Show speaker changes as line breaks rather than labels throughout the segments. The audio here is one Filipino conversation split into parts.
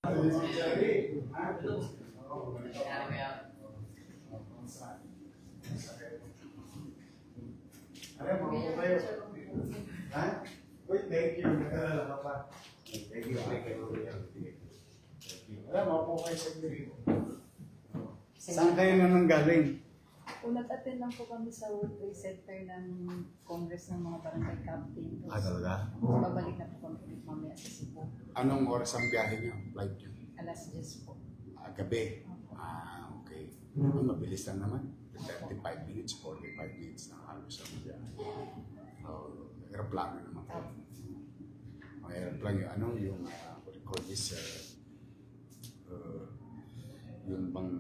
Alam mo kayo. Ha? Uy, thank you. Nakalala ka pa. Thank you. Alam mo po kayo sa Green. Saan kayo naman galing?
Kung nag-attend lang po kami sa World Trade Center ng Congress ng mga barangay captain.
Talaga?
Babalik na po kami mamaya sa Cebu.
Anong oras ang biyahe niyo? Flight niyo?
Alas 10 po.
Gabi? Okay. Mabilis lang naman. 35 minutes, 45 minutes na halos ang biyahe. Aeroplano naman po. Aeroplano yung ano, yung what do you call this, yung bang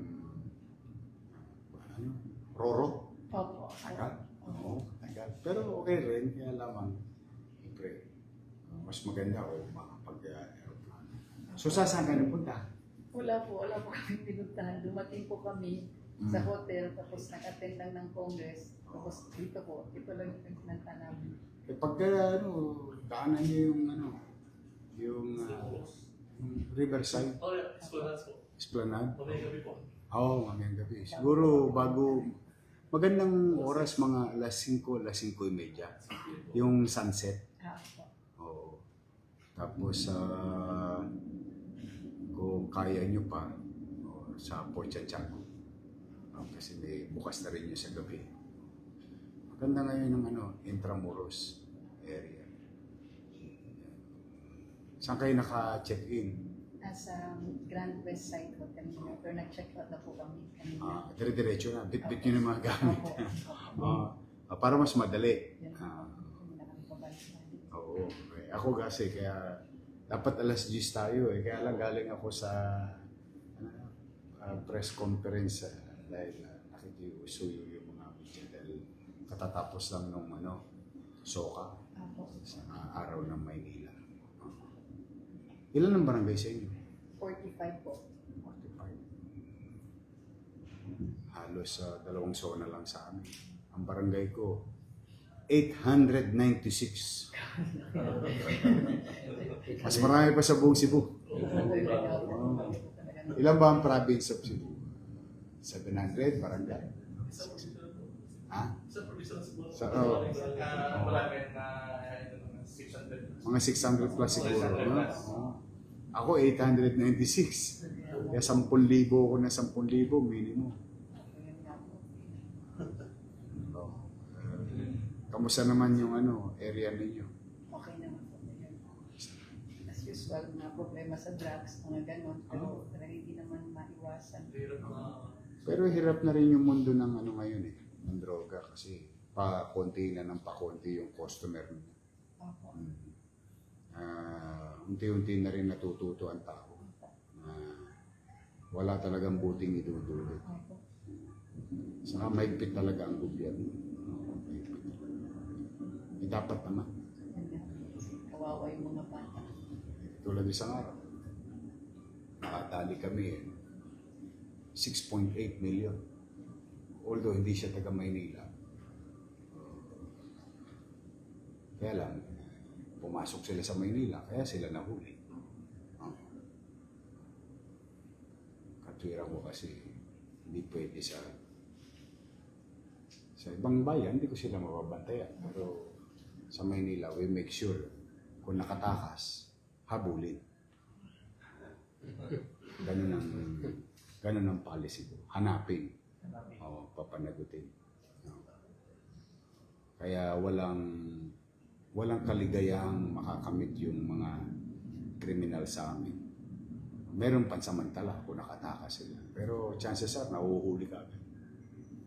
ano, Roro?
Opo.
Tagal? Oo, tagal. Pero okay rin, kaya lamang, siyempre, mas maganda o makapag-aeroplano. So, saan ka napunta?
Wala po kami pinuntahan. Dumating po kami sa hotel, tapos nag-attend lang ng Congress. Tapos dito lang yung pinunta namin.
Pagka, daanan niyo yung, yung Riverside.
Oh, yeah. Esplanade po.
Esplanade?
Mamayang gabi po.
Oo, mamayang gabi. Siguro bago, magandang oras, mga alas 5, alas 5:30. Yung sunset.
Po.
Oo. Tapos, kung kaya nyo pa, sa Port Santiago. Kasi may bukas na rin yun sa gabi. Maganda ngayon ng Intramuros area. Saan kayo naka-check-in?
Nasa Grand West Side po kami. Pero nag-check out na po kami kanina.
Dire-diretso na. Bit-bit nyo na mga gamit. Para mas madali. Oo. Okay. Ako kasi, kaya dapat alas 10 tayo eh. Kaya lang galing ako sa press conference dahil nakikiusuyo yung mga media dahil katatapos lang nung SOCA sa araw ng Maynila. Ilan ang barangay sa inyo?
45 po.
45. Halos dalawang zona lang sa amin. Ang barangay ko, 896. Mas marami pa sa buong Cebu. Ilan ba ang province of Cebu? 700 barangay. Ha?
Sa provincial siguro.
Marami
na 600.
Mga 600 plus siguro. No? Ako 896. Kaya 10,000 ako na 10,000 minimum. Kamusta naman yung area ninyo?
Okay naman po. As usual, mga problema sa drugs, mga ganon. Pero hindi naman maiwasan.
Pero hirap na rin yung mundo ng ngayon eh, ng droga kasi pa-konti na ng pa-konti yung customer niya. Unti-unti na rin natututo ang tao. Wala talagang buting idudulot. Saka mahigpit talaga ang gobyerno. Dapat naman.
Kawawa yung mga bata.
Tulad isang araw, nakatali kami 6.8 million. Although hindi siya taga Maynila. Kaya lang, pumasok sila sa Maynila, kaya sila nahuli. Katwira ko kasi hindi pwede sa ibang bayan, hindi ko sila mababantayan. Pero sa Maynila, we make sure kung nakatakas, habulin. Ganun ang policy ko. Hanapin. Papanagutin. Kaya walang kaligayahang makakamit yung mga kriminal sa amin. Meron pansamantala kung nakatakas sila. Pero chances are, nahuhuli ka agad.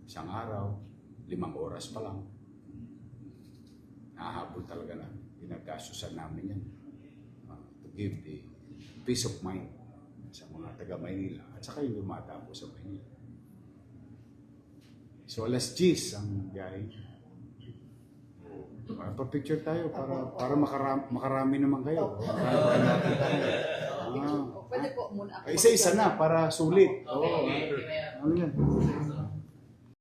Isang araw, 5 oras pa lang. Nahabol talaga na. Pinagkasusan namin yan. To give the peace of mind sa mga taga-Maynila at saka yung lumatapo sa Maynila. So alas 10 ang biyahe. Pa-picture tayo para makarami naman kayo.
Pwede po muna ako.
Isa-isa na para sulit. Oo. Ano yan?